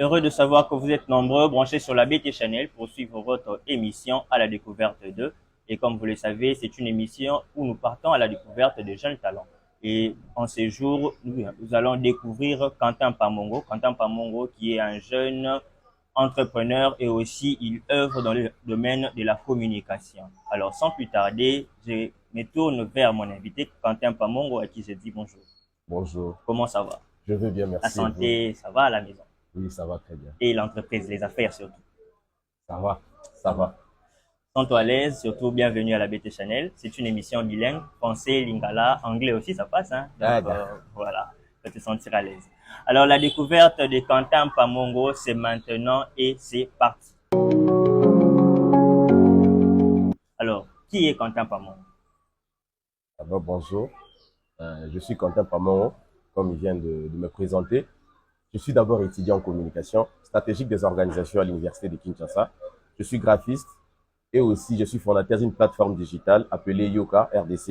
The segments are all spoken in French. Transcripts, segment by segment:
Heureux de savoir que vous êtes nombreux branchés sur la BT Channel pour suivre votre émission à la découverte d'eux. Et comme vous le savez, c'est une émission où nous partons à la découverte de jeunes talents. Et en ces jours, nous allons découvrir Quentin Pamongo. Quentin Pamongo qui est un jeune entrepreneur et aussi il œuvre dans le domaine de la communication. Alors sans plus tarder, je me tourne vers mon invité Quentin Pamongo à qui je dis bonjour. Bonjour, Comment ça va? je vais bien, La merci et vous. santé, ça va à la maison? Oui, ça va très bien. Et l'entreprise, les affaires surtout. Ça va, Ça ça va. va. Sens-toi à l'aise, surtout bienvenue à la BT Channel. C'est une émission bilingue, français, lingala, anglais aussi, ça passe. Hein? Donc voilà, tu vas te sentir à l'aise. Alors la découverte de Quentin Pamongo, c'est maintenant et c'est parti. Alors, qui est Quentin Pamongo? D'abord, bonjour. Je suis Quentin Pamon, comme il vient de me présenter. Je suis d'abord étudiant en communication stratégique des organisations à l'Université de Kinshasa. Je suis graphiste et aussi je suis fondateur d'une plateforme digitale appelée Yoka RDC.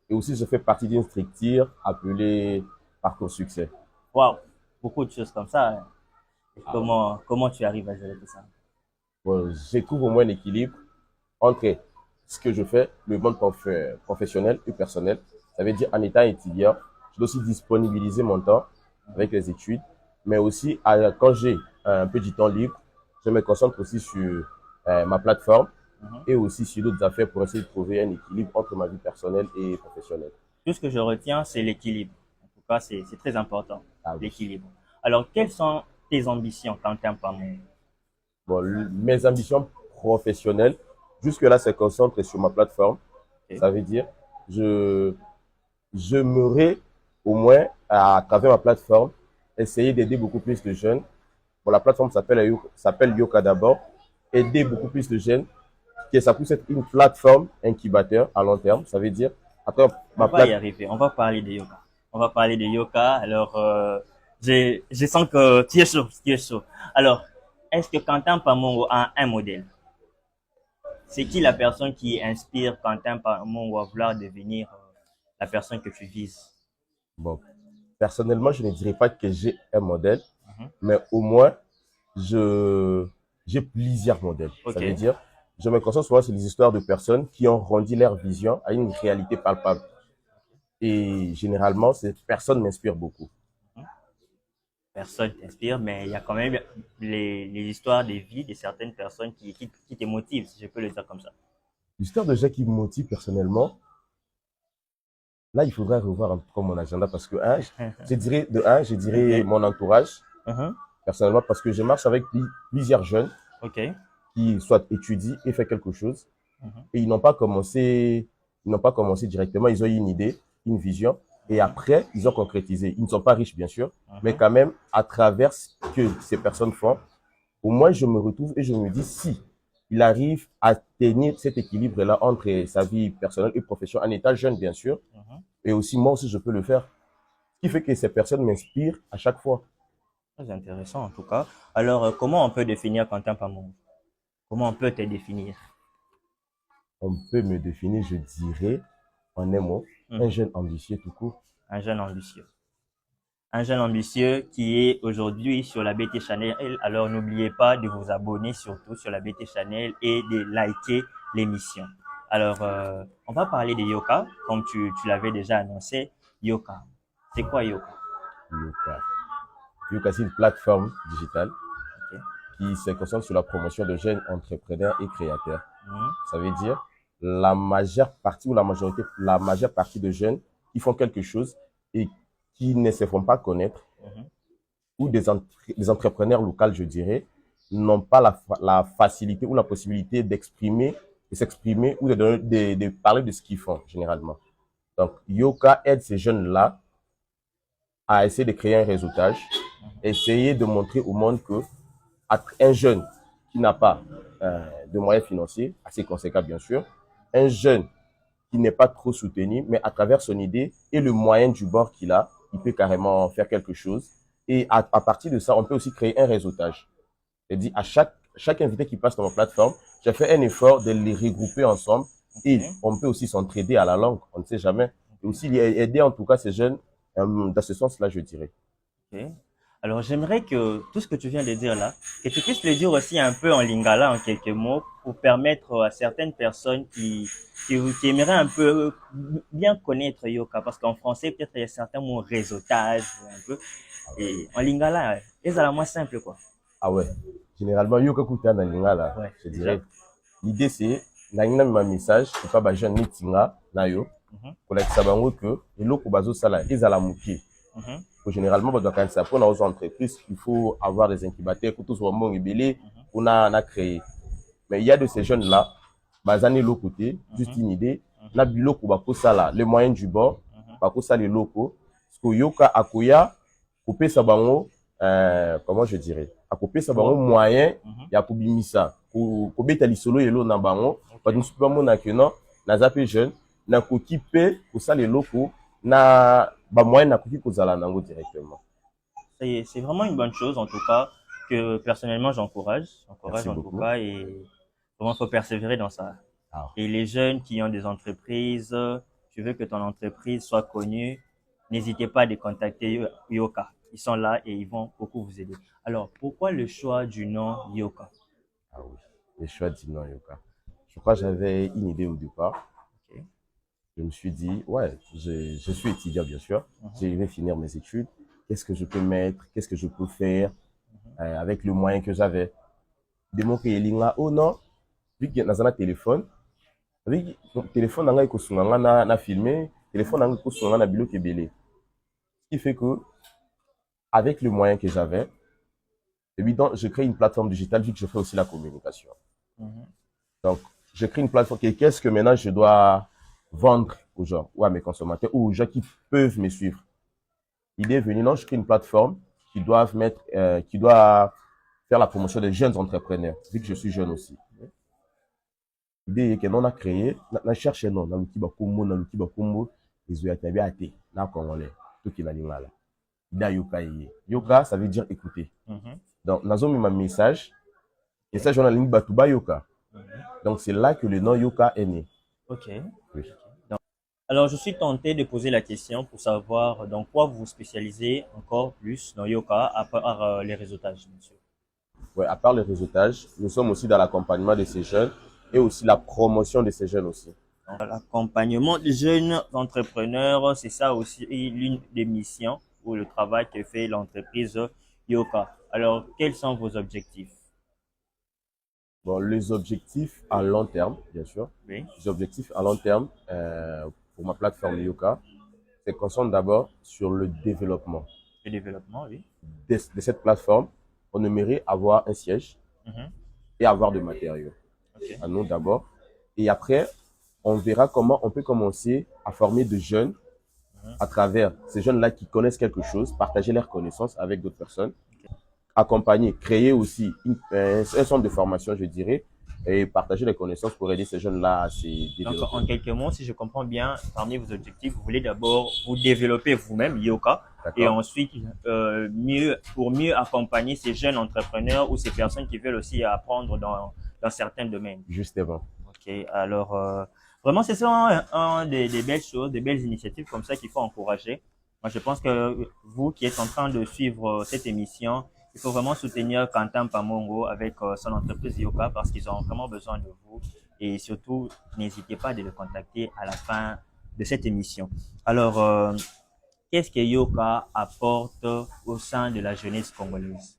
Et aussi, je fais partie d'une structure appelée Parcours Succès. Waouh, beaucoup de choses comme ça. Hein. Ah ouais. Comment tu arrives à gérer tout ça? Bon, je trouve au moins un équilibre entre ce que je fais, le monde professionnel et personnel. Ça veut dire, en étant étudiant, je dois aussi disponibiliser mon temps avec les études, mais aussi quand j'ai un peu du temps libre, je me concentre aussi sur ma plateforme Mhm. et aussi sur d'autres affaires pour essayer de trouver un équilibre entre ma vie personnelle et professionnelle. Tout ce que je retiens, c'est l'équilibre. En tout cas, c'est très important, Ah oui. l'équilibre. Alors, quelles sont tes ambitions, Quentin Pamongo? Bon, mes ambitions professionnelles, jusque-là, se concentrent sur ma plateforme. Okay. Ça veut dire, je, j'aimerais au moins, à travers ma plateforme, essayer d'aider beaucoup plus de jeunes. Bon, la plateforme s'appelle Yoka d'abord. Aider beaucoup plus de jeunes, que ça puisse être une plateforme incubateur à long terme. Ça veut dire, après On ma va y plate, arriver. On va parler de yoga. On va parler de yoga. Alors, je sens que tu es chaud, tu es chaud. Alors, est-ce que Quentin Pamongo a un modèle? C'est qui la personne qui inspire Quentin Pamongo à vouloir devenir la personne que tu vises? bon, personnellement, je ne dirais pas que j'ai un modèle, Mhm. mais au moins, je, j'ai plusieurs modèles. Ça Ok. veut dire, je me concentre souvent sur les histoires de personnes qui ont rendu leur vision à une réalité palpable. Et généralement, ces personnes m'inspirent beaucoup. Mhm. Personne t'inspire, mais il y a quand même les histoires de vie de certaines personnes qui te motivent, si je peux le dire comme ça. L'histoire de gens qui me motivent personnellement, là, il faudrait revoir un peu mon agenda parce que, je dirais Ok. mon entourage, Mhm. personnellement, parce que je marche avec plusieurs jeunes Ok. qui soit étudient et font quelque chose. Mhm. Et ils n'ont pas commencé directement, ils ont eu une idée, une vision, et Mhm. après, ils ont concrétisé. Ils ne sont pas riches, bien sûr, mais Mhm. quand même, à travers ce que ces personnes font, au moins, je me retrouve et je me dis, si il arrive à tenir cet équilibre-là entre sa vie personnelle et professionnelle, en état jeune, bien sûr, Mhm. et aussi, moi aussi, je peux le faire. Ce qui fait que ces personnes m'inspirent à chaque fois. Très intéressant en tout cas. Alors, comment on peut définir Quentin Pamongo? Comment on peut te définir? On peut me définir, je dirais, en un mot, un Mhm. jeune ambitieux tout court. Un jeune ambitieux. Un jeune ambitieux qui est aujourd'hui sur la BT Channel. Alors, n'oubliez pas de vous abonner surtout sur la BT Channel et de liker l'émission. Alors, on va parler de Yoka, comme tu l'avais déjà annoncé. Yoka. C'est quoi Yoka? Yuka. Yuka, c'est une plateforme digitale Ok. qui se concentre sur la promotion de jeunes entrepreneurs et créateurs. Mhm. Ça veut dire la majeure partie ou la majeure partie de jeunes qui font quelque chose et qui ne se font pas connaître, Mhm. ou des entrepreneurs locaux, je dirais, n'ont pas la facilité ou la possibilité de s'exprimer ou de parler de ce qu'ils font généralement. Donc, Yoka aide ces jeunes-là à essayer de créer un réseautage, essayer de montrer au monde que un jeune qui n'a pas de moyens financiers, assez conséquents bien sûr, un jeune qui n'est pas trop soutenu, mais à travers son idée et le moyen du bord qu'il a, il peut carrément faire quelque chose. Et à partir de ça, on peut aussi créer un réseautage. C'est-à-dire, chaque invité qui passe dans ma plateforme, j'ai fait un effort de les regrouper ensemble et Ok. on peut aussi s'entraider à la langue, on ne sait jamais. Et Ok. aussi aider en tout cas ces jeunes dans ce sens-là, je dirais. Ok. Alors, j'aimerais que tout ce que tu viens de dire là, que tu puisses le dire aussi un peu en lingala, en quelques mots, pour permettre à certaines personnes qui aimeraient un peu bien connaître yoga, parce qu'en français, peut-être il y a certains mots réseautage, un peu, et en lingala, c'est à la moins simple, quoi. Ah ouais. Généralement, yoka kuta na linga là, Ouais, je déjà. dirais. L'idée c'est, na ngina ma message, c'est pas bajan meetinga na yo, Mhm, pour la bango que, eloko bazo sala, ezala muke. mhm, Généralement, quand ça pour nos entreprises, il faut avoir des incubateurs, pour tous vraiment ébélé, mhm, on a créé. Mais il y a de ces jeunes-là, bazani l'autre côté, juste mhm, une idée, na mhm, biloko bako sala, les moyens du bord, mhm. bako sala les locaux, parce que yoka akoya, couper sa bango, comment je dirais, à couper sa bango Bon. moyen, Mhm. ya kubimisa, ko beta lisolo yelo na bango, Ok. parce que nous sommes pas que non, na zape jeune, na koki pe, ko sala les locaux, na, ba moyen na koki ko zala nango directement. C'est vraiment une bonne chose, en tout cas, que personnellement j'encourage. J'encourage Merci en tout beaucoup. cas, et vraiment, il faut persévérer dans ça. Ah, Et les jeunes qui ont des entreprises, tu veux que ton entreprise soit connue, n'hésitez pas à les contacter Yoka. Ils sont là et ils vont beaucoup vous aider. Alors, pourquoi le choix du nom Yoka? ah oui, les choix du non yoka. Je crois que j'avais une idée au départ. Ok. Je me suis dit, ouais, je suis étudiant, bien sûr. Je Mhm, vais finir mes études. Qu'est-ce que je peux mettre? Qu'est-ce que je peux faire mhm. avec le moyen que j'avais? De mon là, oh non, vu que dans un téléphone, avec mon téléphone, na filmé, téléphone, na bilo kebele. Ce qui fait que, avec le moyen que j'avais, évidemment, je crée une plateforme digitale vu que je fais aussi la communication. Mhm. Donc, je crée une plateforme. Qu'est-ce que maintenant je dois vendre aux gens ou à mes consommateurs ou aux gens qui peuvent me suivre? L'idée est venue, non, je crée une plateforme qui doit faire la promotion des jeunes entrepreneurs, vu que je suis jeune aussi. L'idée est que non, on a créé, on a cherché non, dans l'outil Bakumbo, les Ouyatabi à thé, là, congolais, tout qui n'a pas là. Da yoka yé. Mhm. Yoka, ça veut dire écouter. Mhm. Donc, dans un message, Ok. message on a ligne Batuba Yoka. Mhm. Donc, c'est là que le nom Yoka est né. Ok. Oui. Donc, alors, je suis tenté de poser la question pour savoir dans quoi vous vous spécialisez encore plus dans Yoka à part les réseautages, bien sûr. Ouais, à part le réseautage, nous sommes aussi dans l'accompagnement de ces jeunes et aussi la promotion de ces jeunes aussi. Donc, l'accompagnement des jeunes entrepreneurs, c'est ça aussi l'une des missions ou le travail que fait l'entreprise Yoka. Alors, quels sont vos objectifs? Bon, les objectifs à long terme, bien sûr. Oui, Les objectifs à long terme pour ma plateforme Yoka, c'est qu'on concentre d'abord sur le développement le développement, oui. de cette plateforme. On aimerait avoir un siège Mhm. et avoir de matériaux. Ok. À nous d'abord. Et après, on verra comment on peut commencer à former de jeunes Mhm. à travers ces jeunes-là qui connaissent quelque chose, partager leurs connaissances avec d'autres personnes, accompagner, créer aussi un centre de formation, je dirais, et partager les connaissances pour aider ces jeunes-là à se Donc, développer. en quelques mots, si je comprends bien, parmi vos objectifs, vous voulez d'abord vous développer vous-même, Yoka, et D'accord? ensuite, pour mieux accompagner ces jeunes entrepreneurs ou ces personnes qui veulent aussi apprendre dans certains domaines. Justement. Ok, alors vraiment, c'est ça des belles choses, des belles initiatives comme ça qu'il faut encourager. Moi, je pense que vous qui êtes en train de suivre cette émission, il faut vraiment soutenir Quentin Pamongo avec son entreprise Yoka parce qu'ils ont vraiment besoin de vous. Et surtout, n'hésitez pas de le contacter à la fin de cette émission. Alors, qu'est-ce que Yoka apporte au sein de la jeunesse congolaise?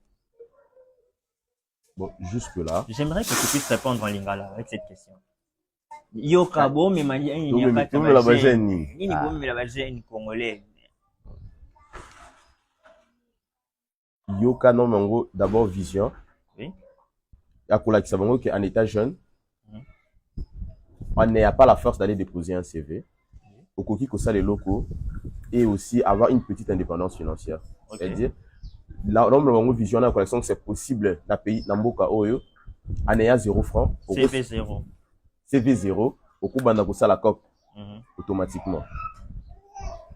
Bon, jusque-là. J'aimerais que tu puisses répondre en lingala avec cette question. Yoka Ah, bomemela nini tout na même, kati ya tout même la bajene bagène. nini Ah, bomemela bajene congolais. Yoka, non, mais en gros, d'abord, vision. Oui. Il y a qui en état jeune, Mhm. on n'a pas la force d'aller déposer un CV. Oui. Au coquille, que ça, les locaux. Et aussi avoir une petite indépendance financière. Ok. C'est-à-dire, l'homme de vision dans la collection, c'est possible dans le pays, dans Mboka Oyo, en ayant 0 francs, au CV0. CV 0, au coup, ça la COP Mhm. automatiquement.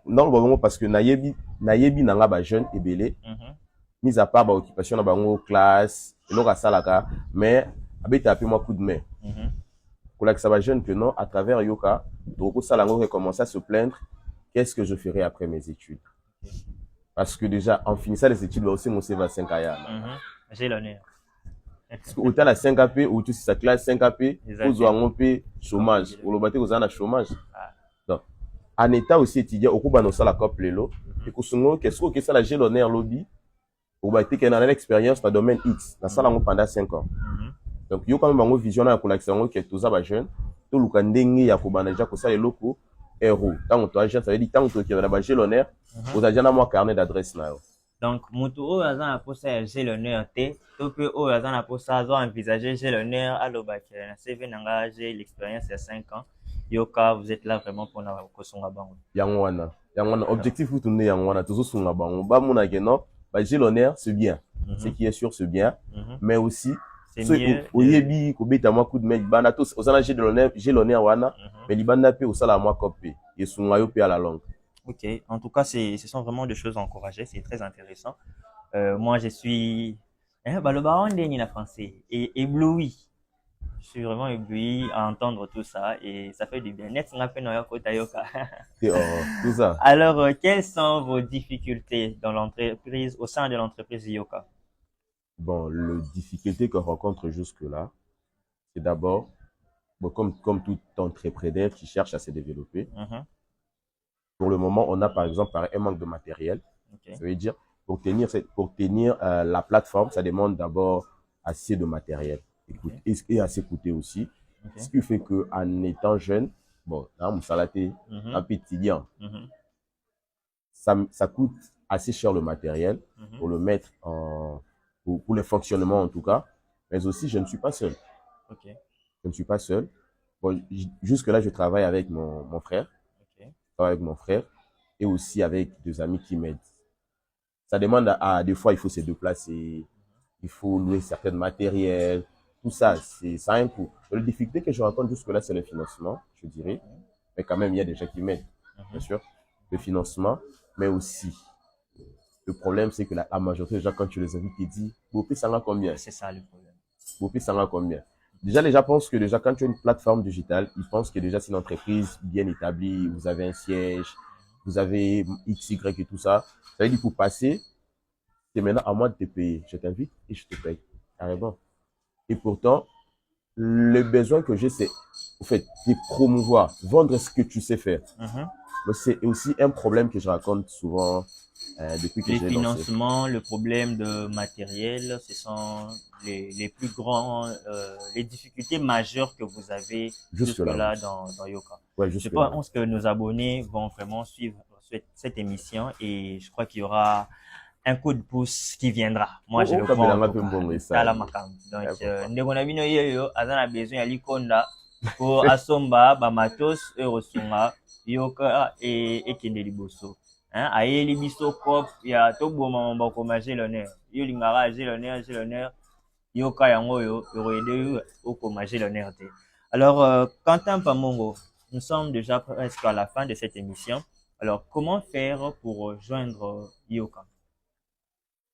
Non, vraiment, parce que nayebi nanga ba jeune et belé, Mhm. mis à part ba occupation na bango classe, et l'on salaka, mais abete appelé moi coup de main. Mhm. Pour que ça va jeune que non, à travers Yoka, donc ça lango commence à se plaindre, qu'est-ce que je ferai après mes études? Ok. Parce que déjà, en finissant les études, aussi, mon CV à 5 ans. J'ai l'honneur. Parce que autant la 5 AP, ou tout si sa classe 5 AP, Exactement. vous avez un peu chômage. Ou le bateau, vous avez un chômage. Ah. Donc, en état aussi étudiant, au cours de la COP Lelo, et qu'est-ce que ça, la j'ai l'honneur lobby, ou bah, t'es qu'un l'expérience dans le domaine X, dans ça, pendant 5 ans. Donc, il y a quand même une vision pour l'accent qui est tout ça, bah, jeune, tout le candeng, il y a pour déjà que ça, les locaux, héros. Tant que tu as jeune, ça veut dire, tant que tu as j'ai l'honneur, vous avez déjà un carnet d'adresse, là. Donc, mutu oyo aza na posa ya j'ai l'honneur te, to pe oyo aza na posa azo envisager j'ai l'honneur alobaki na CV nanga j'ai l'expérience ya 5 ans. Yoka, vous êtes là vraiment pour na kosonga bango. Yangwana, objectif vous tournez Yangwana, toujours songa bango. Ba mona que non, bah j'ai l'honneur, c'est bien. Ce qui est sûr, c'est bien. Mais aussi, c'est mieux. Oyebi, kobeta moi coup de main, bana tous, osana j'ai l'honneur wana, mais libanda pe osala moi copie. Et songa yo pe à la langue. Ok, en tout cas, ce sont vraiment des choses à encourager, c'est très intéressant. Moi, je suis le baron d'Eni la français et ébloui. Je suis vraiment ébloui à entendre tout ça et ça fait du bien. Net, on a fait Tout ça. Alors, quelles sont vos difficultés dans l'entreprise, au sein de l'entreprise Yoka? Bon, les difficultés qu'on rencontre jusque-là, c'est d'abord, bon, comme tout entrepreneur qui cherche à se développer, pour le moment, on a par exemple un manque de matériel. Ça veut dire, pour tenir la plateforme, ça demande d'abord assez de matériel et assez coûté aussi. Ce qui fait qu'en étant jeune, bon, un étudiant, ça coûte assez cher le matériel pour le mettre pour le fonctionnement en tout cas. Mais aussi, je ne suis pas seul. Je ne suis pas seul. Bon, jusque-là, je travaille avec mon frère. Je travaille avec mon frère et aussi avec des amis qui m'aident. Ça demande des fois, il faut se déplacer, il faut louer certains matériels, tout ça, ça a un coût. La difficulté que je rencontre jusque-là, c'est le financement, je dirais. Mais quand même, il y a des gens qui m'aident, bien sûr. Le financement, mais aussi, le problème, c'est que la majorité des gens, quand tu les invites, ils disent, Bopé, ça va combien? C'est ça le problème. Bopé, ça va combien? Déjà, les gens pensent que déjà, quand tu as une plateforme digitale, ils pensent que déjà, c'est une entreprise bien établie, vous avez un siège, vous avez X, Y et tout ça. Ça veut dire, pour passer, c'est maintenant à moi de te payer. Je t'invite et je te paye. Carrément. Et pourtant, le besoin que j'ai, c'est, en fait, de promouvoir, vendre ce que tu sais faire. Mais c'est aussi un problème que je raconte souvent depuis que j'ai lancé. Les financements, le problème de matériel, ce sont les plus grands, les difficultés majeures que vous avez jusque-là dans Yoka. Ouais, je pense que nos abonnés vont vraiment suivre cette émission et je crois qu'il y aura un coup de pouce qui viendra. Moi, je le crois. Donc, Ndegonabino Yeyo, Azana besoin à l'Ikonda pour Asomba, Bamatos, Eurosunga, Yoka et Kendeliboso. Ayeli biso cop ya toboma mbako j'ai l'honneur yo lingara j'ai l'honneur yoka yango yo aider okoma j'ai l'honneur te. Alors Quentin Pamongo, nous sommes déjà presque à la fin de cette émission. Alors comment faire pour joindre Yoka?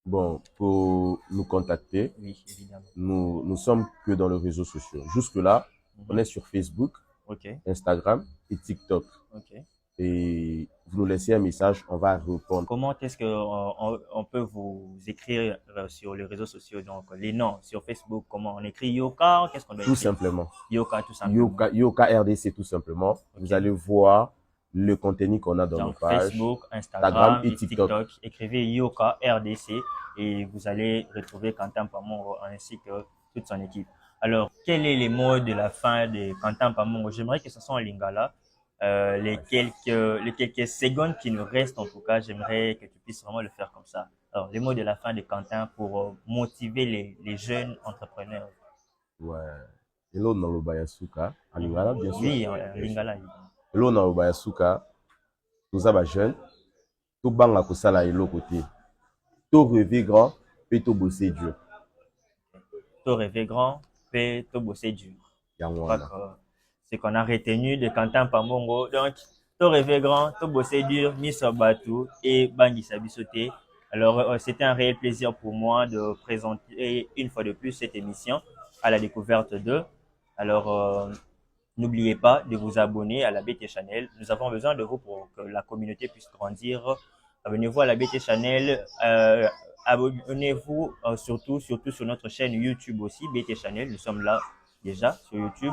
Bon, pour nous contacter, oui, évidemment. Nous sommes que dans les réseaux sociaux. Jusque-là, on est sur Facebook, Instagram et TikTok. Et vous nous laissez un message, on va répondre. Comment est-ce qu'on peut vous écrire sur les réseaux sociaux? Donc, les noms sur Facebook, comment on écrit Yoka? Qu'est-ce qu'on doit écrire? Tout simplement. Yoka, tout simplement. Yoka RDC, tout simplement. Vous allez voir le contenu qu'on a dans nos pages. Facebook, Instagram et TikTok. Écrivez Yoka RDC et vous allez retrouver Quentin Pamongo ainsi que toute son équipe. Alors, quel est les mots de la fin de Quentin Pamongo? J'aimerais que ce soit en lingala. Les quelques secondes qui nous restent, en tout cas, j'aimerais que tu puisses vraiment le faire comme ça. Alors, les mots de la fin de Quentin pour motiver les jeunes entrepreneurs. Ouais. Hello, Nalobaya Suka. En lingala, bien sûr. Oui, en lingala. Hello, Nalobaya Suka. Nous sommes jeunes. Tout banga kosala elo côté. Tout rêver grand, peut tout bosser dur. Tout rêver grand, peut tout bosser dur. C'est qu'on a retenu de Quentin Pamongo. Donc, tout rêver grand, tout bosser dur, Miss Batou et Bangui Sabisoté. Alors, c'était un réel plaisir pour moi de présenter une fois de plus cette émission à la découverte d'eux. Alors, n'oubliez pas de vous abonner à la BT Channel. Nous avons besoin de vous pour que la communauté puisse grandir Abonnez-vous à la BT Channel. Abonnez-vous surtout sur notre chaîne YouTube aussi, BT Channel. Nous sommes là déjà sur YouTube.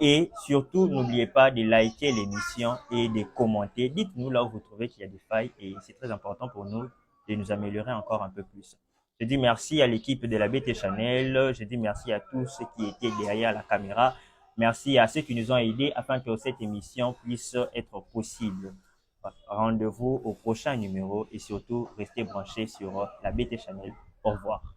Et surtout, n'oubliez pas de liker l'émission et de commenter. Dites-nous là où vous trouvez qu'il y a des failles et c'est très important pour nous de nous améliorer encore un peu plus. Je dis merci à l'équipe de la BT Channel. Je dis merci à tous ceux qui étaient derrière la caméra. Merci à ceux qui nous ont aidés afin que cette émission puisse être possible. Rendez-vous au prochain numéro et surtout restez branchés sur la BT Channel. Au revoir.